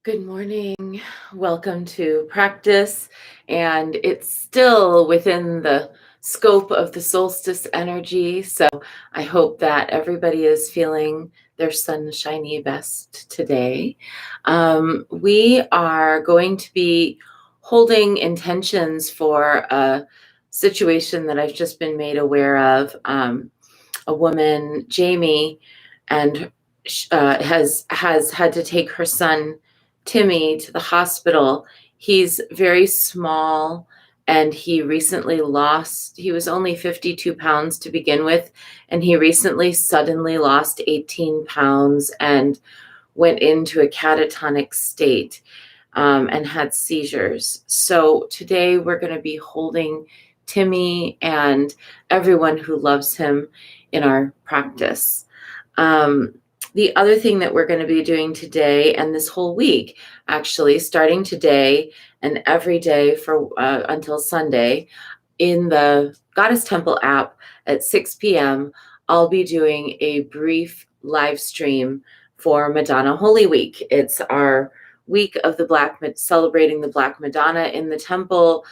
Good morning. Welcome to practice. And it's still within the scope of the solstice energy. So I hope that everybody is feeling their sunshiny best today. We are going to be holding intentions for a situation that I've just been made aware of. A woman, Jamie, and has had to take her son Timmy to the hospital. He's very small and he was only 52 pounds to begin with, and he recently suddenly lost 18 pounds and went into a catatonic state and had seizures. So today we're going to be holding Timmy and everyone who loves him in our practice. Um, the other thing that we're going to be doing today and this whole week, actually, starting today and every day for until Sunday, in the Goddess Temple app at 6 p.m., I'll be doing a brief live stream for Madonna Holy Week. It's our week of celebrating the Black Madonna in the temple.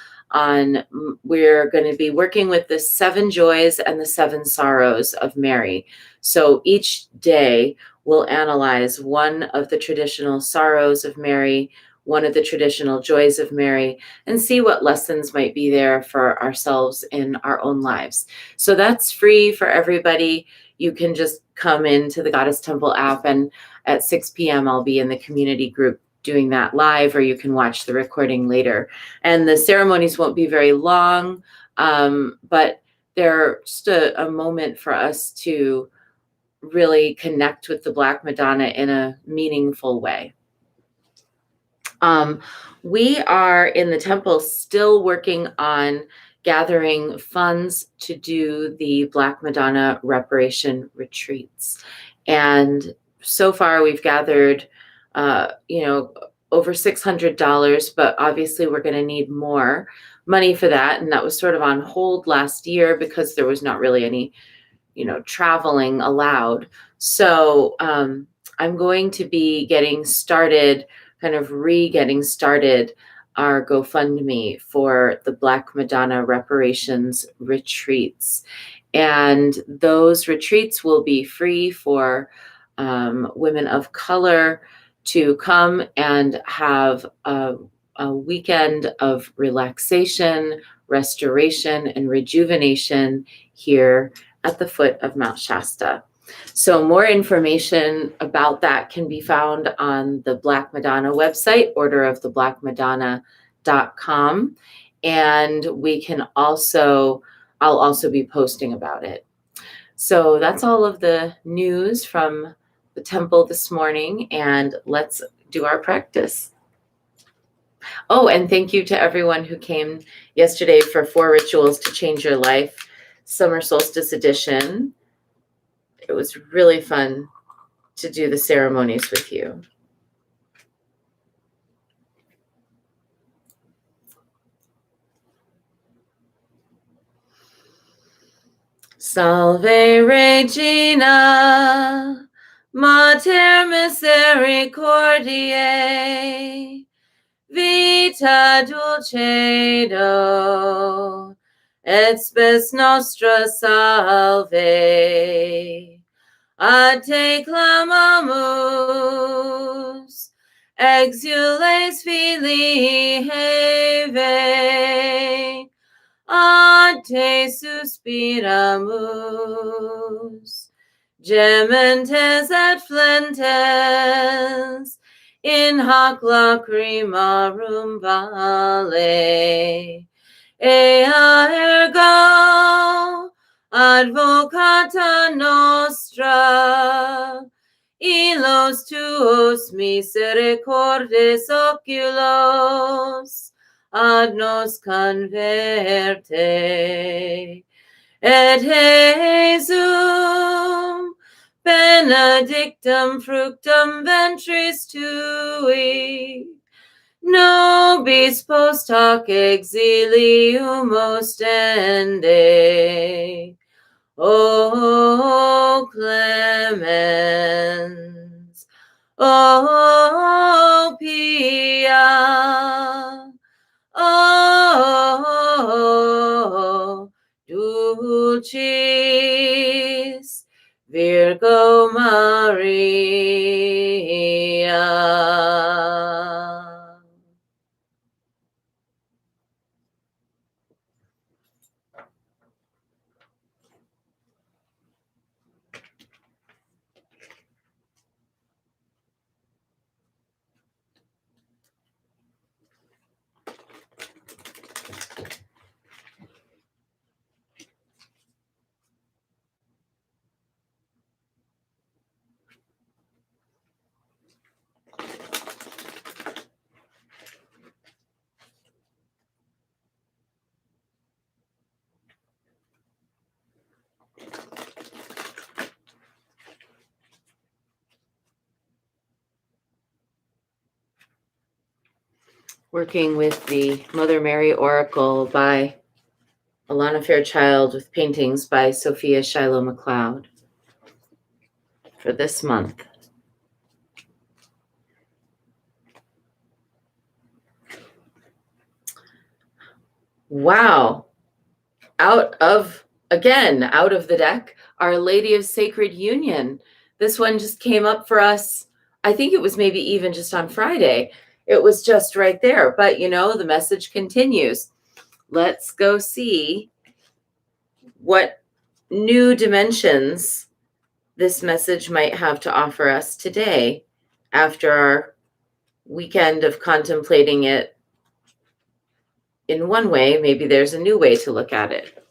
We're going to be working with the 7 joys and the 7 sorrows of Mary. So each day we'll analyze one of the traditional sorrows of Mary, one of the traditional joys of Mary, and see what lessons might be there for ourselves in our own lives. So that's free for everybody. You can just come into the Goddess Temple app, and at 6 p.m. I'll be in the community group doing that live, or you can watch the recording later. And the ceremonies won't be very long, but they're just a moment for us to really connect with the Black Madonna in a meaningful way. We are in the temple still working on gathering funds to do the Black Madonna reparation retreats. And so far we've gathered, over $600, but obviously we're going to need more money for that. And that was sort of on hold last year because there was not really any, traveling allowed. So I'm going to be getting started our GoFundMe for the Black Madonna reparations retreats. And those retreats will be free for women of color to come and have a weekend of relaxation, restoration, and rejuvenation here at the foot of Mount Shasta. So more information about that can be found on the Black Madonna website, orderoftheblackmadonna.com. And I'll also be posting about it. So that's all of the news from the temple this morning, and let's do our practice. Oh, and thank you to everyone who came yesterday for 4 Rituals to Change Your Life, Summer Solstice Edition. It was really fun to do the ceremonies with you. Salve Regina, Mater Misericordiae, Vita Dulcedo, et spes nostra salve. A te clamamus, exules filii Heve, a te suspiramus, gementes et flentes, in hac lacrimarum vale, ea ergo advocata nostra, illos tuos misericordes oculos, ad nos converte, et Jesum benedictum fructum ventris tui, nobis post hoc exilium ostende. O clemens, oh Pia, oh Dulcis Virgo Maria. Working with the Mother Mary Oracle by Alana Fairchild with paintings by Sophia Shiloh McLeod for this month. Wow. Out of the deck, Our Lady of Sacred Union. This one just came up for us. I think it was maybe even just on Friday. It was just right there. But, the message continues. Let's go see what new dimensions this message might have to offer us today after our weekend of contemplating it in one way. Maybe there's a new way to look at it.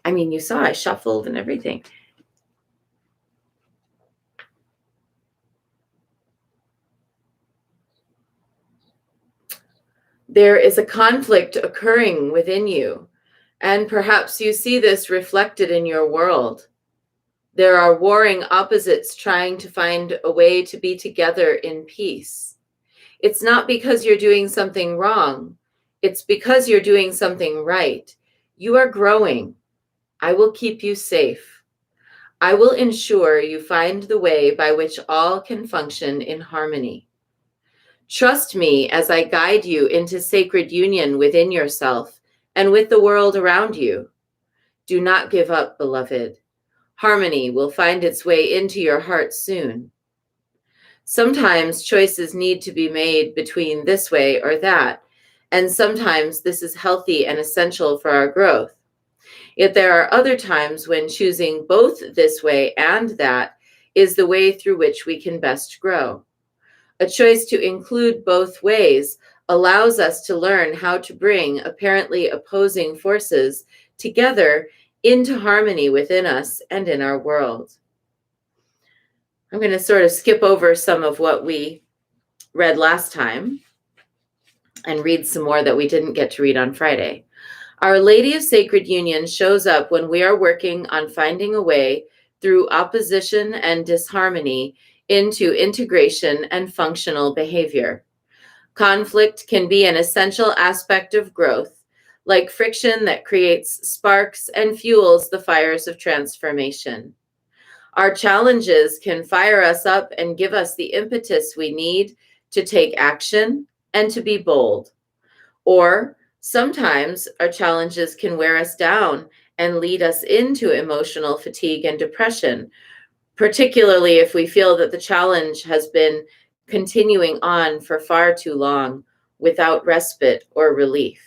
I mean, you saw I shuffled and everything. There is a conflict occurring within you, and perhaps you see this reflected in your world. There are warring opposites trying to find a way to be together in peace. It's not because you're doing something wrong. It's because you're doing something right. You are growing. I will keep you safe. I will ensure you find the way by which all can function in harmony. Trust me as I guide you into sacred union within yourself and with the world around you. Do not give up, beloved. Harmony will find its way into your heart soon. Sometimes choices need to be made between this way or that, and sometimes this is healthy and essential for our growth. Yet there are other times when choosing both this way and that is the way through which we can best grow. A choice to include both ways allows us to learn how to bring apparently opposing forces together into harmony within us and in our world. I'm going to sort of skip over some of what we read last time and read some more that we didn't get to read on Friday. Our Lady of Sacred Union shows up when we are working on finding a way through opposition and disharmony into integration and functional behavior. Conflict can be an essential aspect of growth, like friction that creates sparks and fuels the fires of transformation. Our challenges can fire us up and give us the impetus we need to take action and to be bold. Or sometimes our challenges can wear us down and lead us into emotional fatigue and depression, particularly if we feel that the challenge has been continuing on for far too long without respite or relief.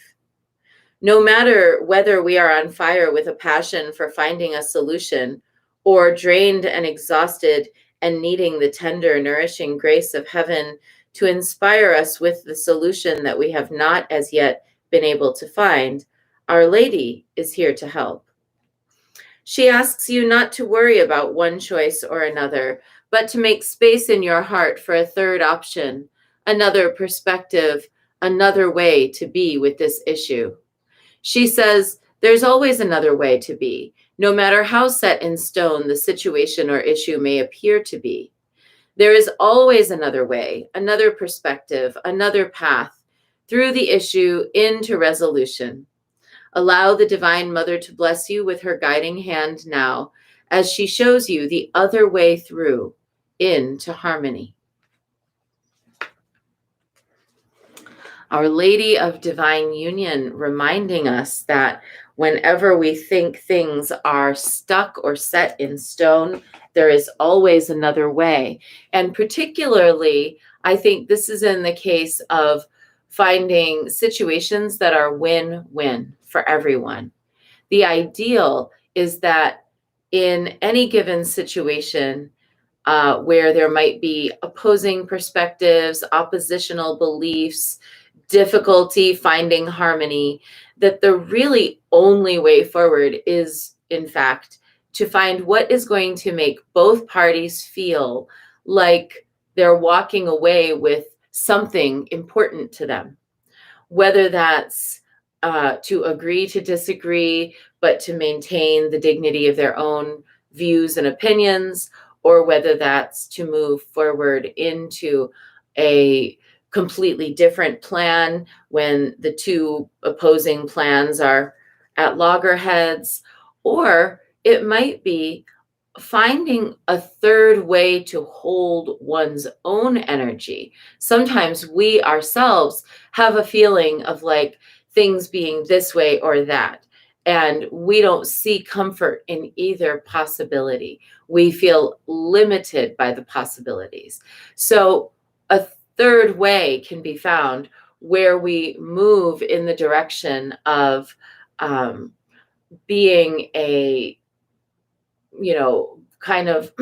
No matter whether we are on fire with a passion for finding a solution or drained and exhausted and needing the tender, nourishing grace of heaven to inspire us with the solution that we have not as yet been able to find, Our Lady is here to help. She asks you not to worry about one choice or another, but to make space in your heart for a third option, another perspective, another way to be with this issue. She says, there's always another way to be, no matter how set in stone the situation or issue may appear to be. There is always another way, another perspective, another path through the issue into resolution. Allow the Divine Mother to bless you with her guiding hand now as she shows you the other way through into harmony. Our Lady of Divine Union reminding us that whenever we think things are stuck or set in stone, there is always another way. And particularly, I think this is in the case of finding situations that are win-win for everyone. The ideal is that in any given situation, where there might be opposing perspectives, oppositional beliefs, difficulty finding harmony, that the really only way forward is, in fact, to find what is going to make both parties feel like they're walking away with something important to them, whether that's to agree to disagree, but to maintain the dignity of their own views and opinions, or whether that's to move forward into a completely different plan when the two opposing plans are at loggerheads, or it might be finding a third way to hold one's own energy. Sometimes we ourselves have a feeling of like things being this way or that, and we don't see comfort in either possibility. We feel limited by the possibilities. So a third way can be found where we move in the direction of being a, kind of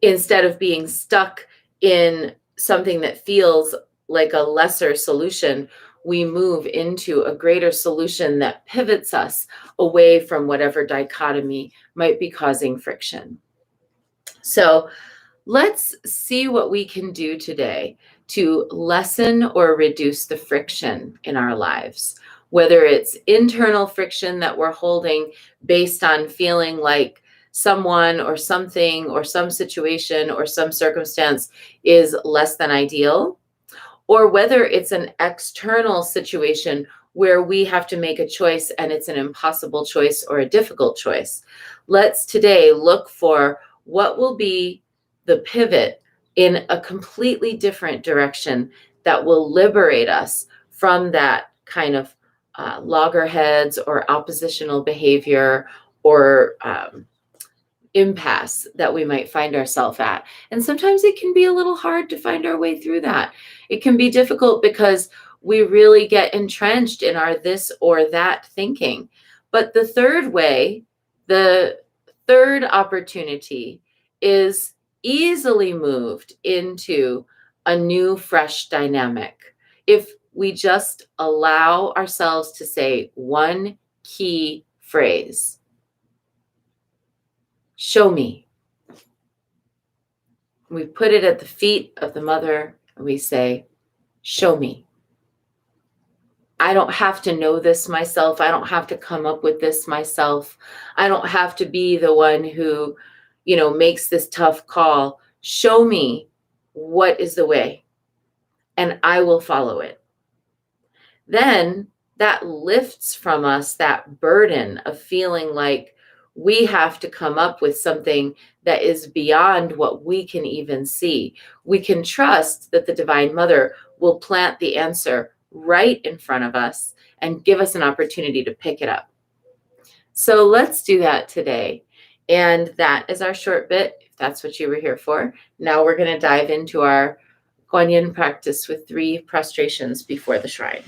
instead of being stuck in something that feels like a lesser solution, we move into a greater solution that pivots us away from whatever dichotomy might be causing friction. So let's see what we can do today to lessen or reduce the friction in our lives, whether it's internal friction that we're holding based on feeling like someone or something or some situation or some circumstance is less than ideal, or whether it's an external situation where we have to make a choice and it's an impossible choice or a difficult choice. Let's today look for what will be the pivot in a completely different direction that will liberate us from that kind of loggerheads or oppositional behavior or impasse that we might find ourselves at. And sometimes it can be a little hard to find our way through that. It can be difficult because we really get entrenched in our this or that thinking. But the third way, the third opportunity is easily moved into a new, fresh dynamic if we just allow ourselves to say one key phrase: show me. We put it at the feet of the mother and we say, show me. I don't have to know this myself. I don't have to come up with this myself. I don't have to be the one who, makes this tough call. Show me what is the way, and I will follow it. Then that lifts from us that burden of feeling like we have to come up with something that is beyond what we can even see. We can trust that the Divine Mother will plant the answer right in front of us and give us an opportunity to pick it up. So let's do that today. And that is our short bit, if that's what you were here for. Now we're going to dive into our Kuan Yin practice with 3 prostrations before the shrine.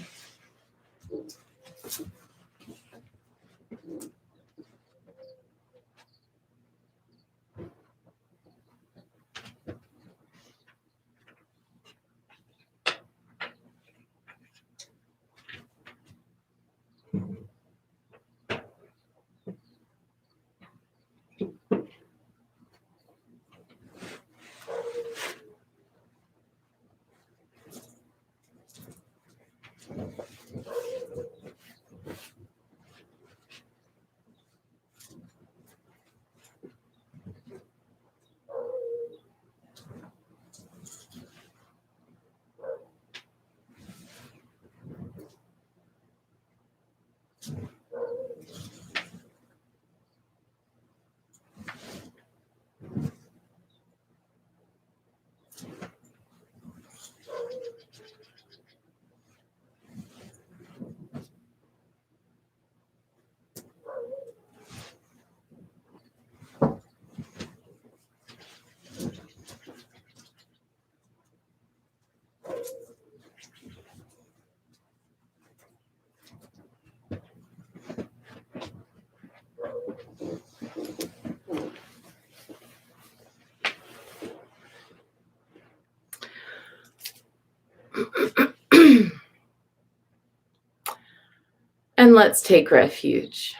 And let's take refuge.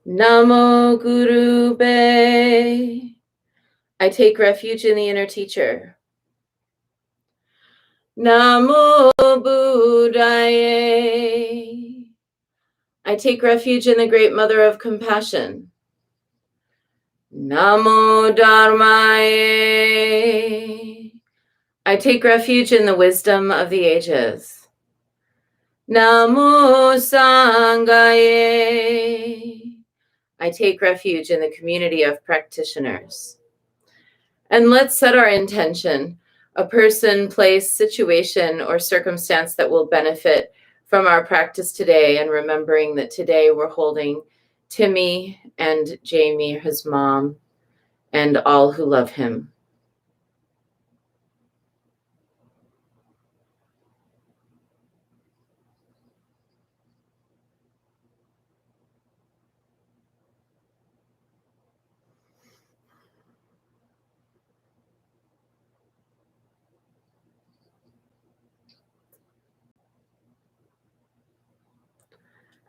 Namo Guru Be. I take refuge in the inner teacher. Namo Buddhaye. I take refuge in the great mother of compassion. Namo Dharmaye. I take refuge in the wisdom of the ages. Namo Sanghaye. I take refuge in the community of practitioners. And let's set our intention, a person, place, situation, or circumstance that will benefit from our practice today, and remembering that today we're holding Timmy and Jamie, his mom, and all who love him.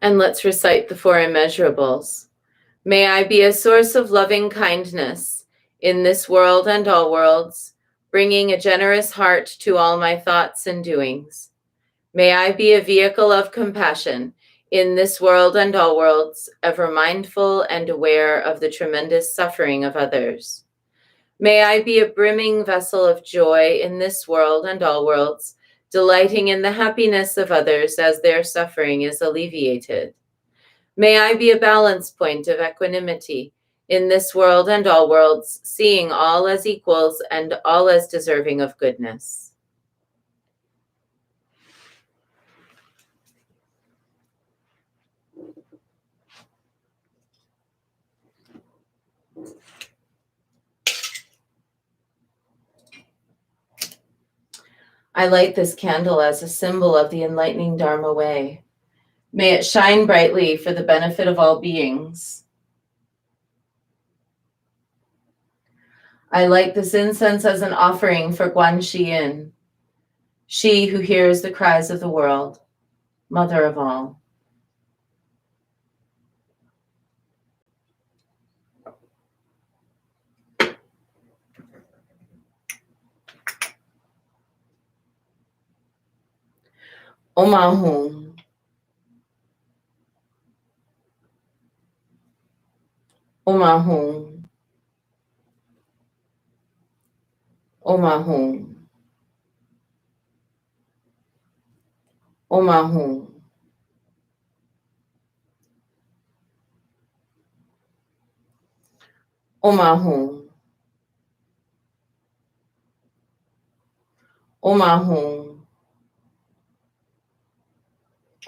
And let's recite the four immeasurables. May I be a source of loving kindness in this world and all worlds, bringing a generous heart to all my thoughts and doings. May I be a vehicle of compassion in this world and all worlds, ever mindful and aware of the tremendous suffering of others. May I be a brimming vessel of joy in this world and all worlds, delighting in the happiness of others as their suffering is alleviated. May I be a balance point of equanimity in this world and all worlds, seeing all as equals and all as deserving of goodness. I light this candle as a symbol of the enlightening Dharma way. May it shine brightly for the benefit of all beings. I light this incense as an offering for Guanxi Yin, she who hears the cries of the world, mother of all. Om Ahum. Om Ahum. Om Ahum. Om Ahum. Om Ahum. Om Ahum.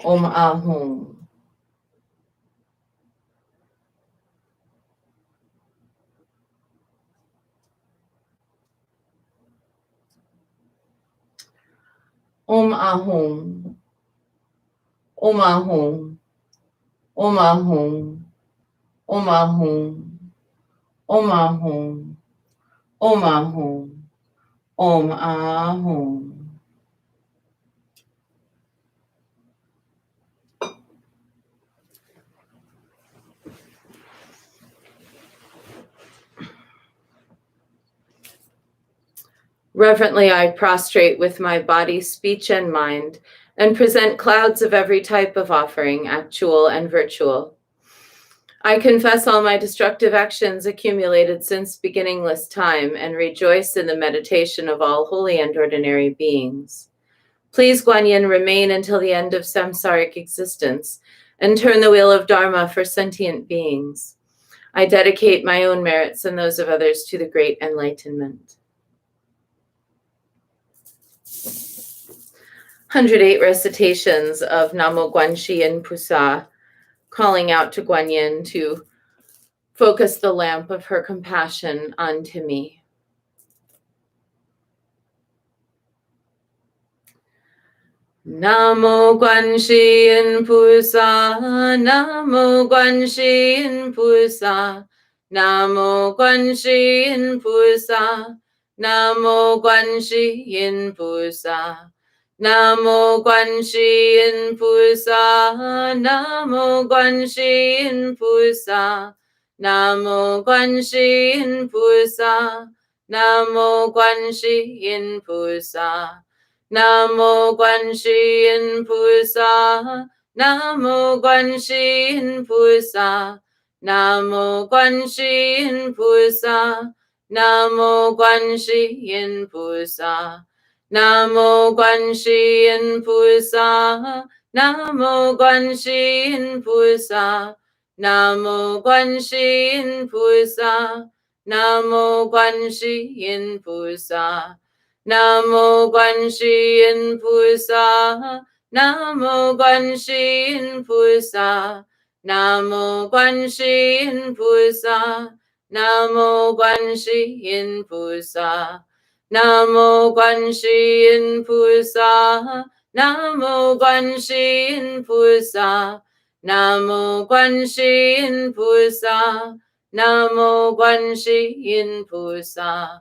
Om Ahum. Om Ahum. Om Ahum. Om Ahum. Om Ahum. Om Ahum. Om Ahum. Om Ahum. Reverently, I prostrate with my body, speech, and mind, and present clouds of every type of offering, actual and virtual. I confess all my destructive actions accumulated since beginningless time, and rejoice in the meditation of all holy and ordinary beings. Please, Guanyin, remain until the end of samsaric existence, and turn the wheel of Dharma for sentient beings. I dedicate my own merits and those of others to the great enlightenment. 108 recitations of Namo Guanxi Yin Pusa, calling out to Guanyin to focus the lamp of her compassion onto me. Namo Guanxi Yin Pusa, Namo Guanxi Yin Pusa, Namo Guanxi Yin Pusa, Namo Guanxi Yin Pusa, Namo Guan Shi Yin Pusa, Namo Guan Shi Yin Pusa, Namo Guan Shi Yin Pusa, Namo Guan Shi Yin Pusa, Namo Guan Shi Yin Pusa, Namo Guan Shi Yin Pusa, Namo Guan Shi Yin Pusa, Namo Guan Shi Yin Pusa. Namo Guan Shi Yin Pusa, Namo Guan Shi Yin Pusa, Namo Guan Shi Yin Pusa, Namo Guan Shi Yin Pusa, Namo Guan Shi Yin Pusa, Namo Guan Shi Yin Pusa, Namo Guan Shi Yin Pusa, Namo Guan Shi Yin Pusa. Namo Guan Shi Yin Pusa, Namo Guan Shi Yin Pusa, Namo Guan Shi Yin Pusa, Namo Guan Shi Yin Pusa.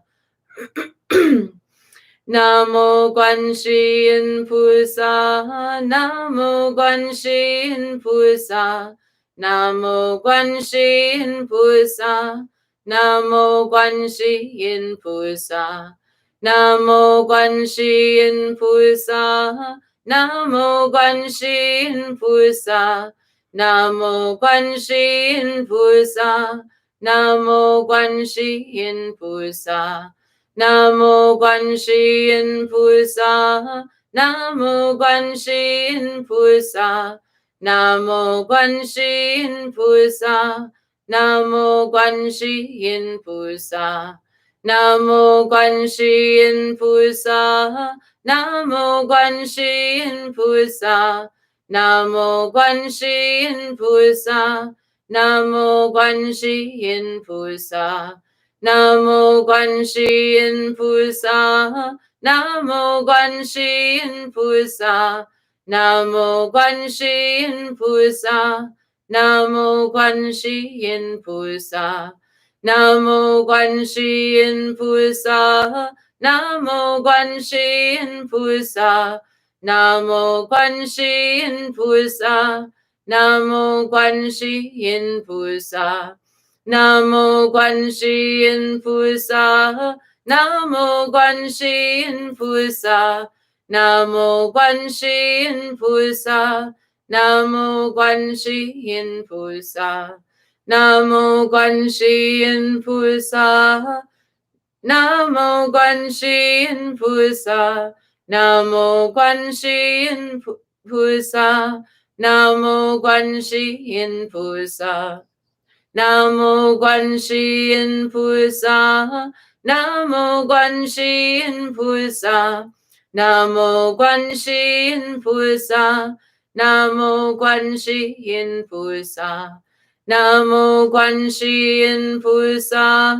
Namo Guan Shi Yin Pusa, Namo Guan Shi Yin Pusa, Namo Guan Shi Yin Pusa, Namo Guan Shi Yin Pusa. Namo Guan Shi Yin Pusa, Namo Guan Shi Yin Pusa, Namo Guan Shi Yin Pusa, Namo Guan Shi Yin Pusa. Namo Guan Shi Yin Pusa, Namo Guan Shi Yin Pusa, Namo Guan Shi Yin Pusa, Namo Guan Shi Yin Pusa. Namo Guan Shi Yin Pusa, Namo Guan Shi Yin Pusa, Namo Guan Shi Yin Pusa, Namo Guan Shi Yin Pusa. Namo Guan Shi Yin Pusa, Namo Guan Shi Yin Pusa, Namo Guan Shi Yin Pusa, Namo Guan Shi Yin Pusa. Namo Guan Shi Yin Pusa, Namo Guan Shi Yin Pusa, Namo Guan Shi Yin Pusa, Namo Guan Shi Yin Pusa. Namo Guan Shi Yin Pusa, Namo Guan Shi Yin Pusa, Namo Guan Shi Yin Pusa, Namo Guan Shi Yin Pusa. Namo Guan Shi Yin Pusa, Namo Guan Shi Yin Pusa, Namo Guan Shi Yin Pusa, Namo Guan Shi Yin Pusa. Namo Guan Shi Yin Pusa, Namo Guan Shi Yin Pusa, Namo Guan Shi Yin Pusa, Namo Guan Shi Yin Pusa. Namo Guan Shi Yin Pusa,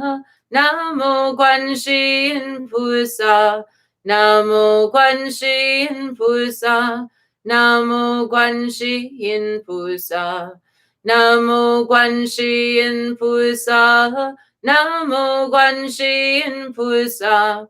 Namo Guan Shi Yin Pusa, Namo Guan Shi Yin Pusa, Namo Guan Shi Yin Pusa. Namo Guan Shi Yin Pusa, Namo Guan Shi Yin Pusa,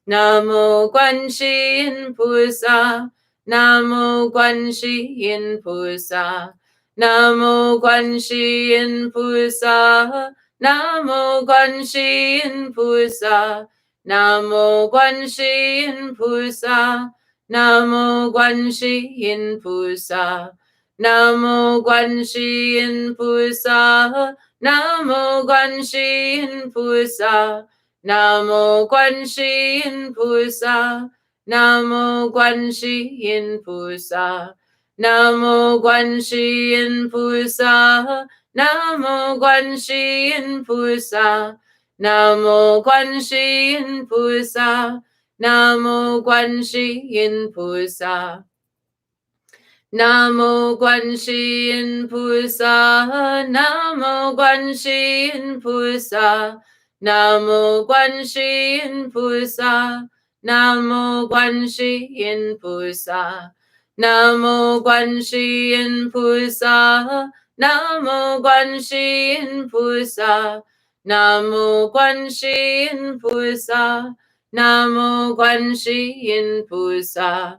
Namo Guan Shi Yin Pusa, Namo Guan Shi Yin Pusa. Namo Guan Shi Yin Pusa, Namo Guan Shi Yin Pusa, Namo Guan Shi Yin Pusa, Namo Guan Shi Yin Pusa. Namo Guan Shi Yin Pusa, Namo Guan Shi Yin Pusa, Namo Guan Shi Yin Pusa, Namo Guan Shi Yin Pusa. Namo Guan Shi Yin Pusa, Namo Guan Shi Yin Pusa, Namo Guan Shi Yin Pusa, Namo Guan Shi Yin Pusa. Namo Guan Shi Yin Pusa, Namo Guan Shi Yin Pusa, Namo Guan Shi Yin Pusa, Namo Guan Shi Yin Pusa. Namo Guan Shi Yin Pusa, Namo Guan Shi Yin Pusa, Namo Guan Shi Yin Pusa, Namo Guan Shi Yin Pusa.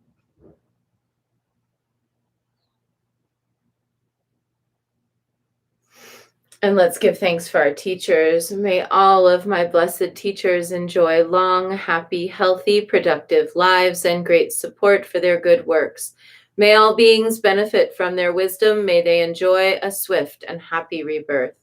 And let's give thanks for our teachers. May all of my blessed teachers enjoy long, happy, healthy, productive lives and great support for their good works. May all beings benefit from their wisdom. May they enjoy a swift and happy rebirth.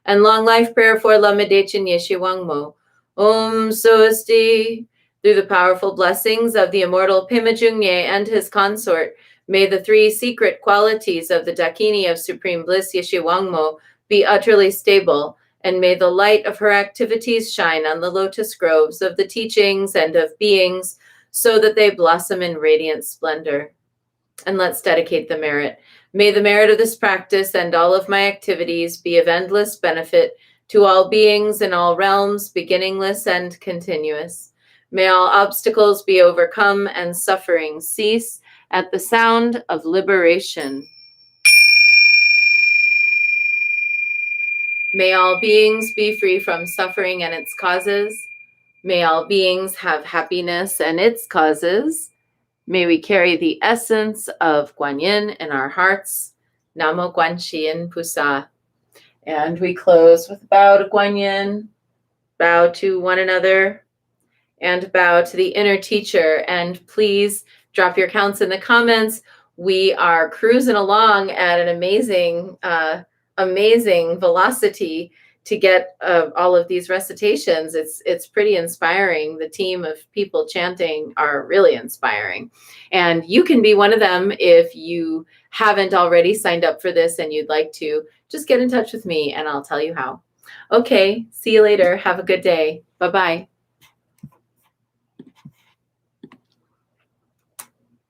And long life prayer for Lama Dechen Yeshe Wangmo. Om Swasti. Through the powerful blessings of the immortal Pema Jungye and his consort, may the three secret qualities of the Dakini of Supreme Bliss Yeshe Wangmo be utterly stable, and may the light of her activities shine on the lotus groves of the teachings and of beings, so that they blossom in radiant splendor. And let's dedicate the merit. May the merit of this practice and all of my activities be of endless benefit to all beings in all realms, beginningless and continuous. May all obstacles be overcome and suffering cease at the sound of liberation. May all beings be free from suffering and its causes. May all beings have happiness and its causes. May we carry the essence of Guanyin in our hearts. Namo Guanxin Pusa. And we close with bow to Guanyin, bow to one another, and bow to the inner teacher. And please drop your counts in the comments. We are cruising along at an amazing velocity to get all of these recitations. It's pretty inspiring. The team of people chanting are really inspiring. And you can be one of them if you haven't already signed up for this and you'd like to. Just get in touch with me and I'll tell you how. Okay, see you later. Have a good day. Bye-bye.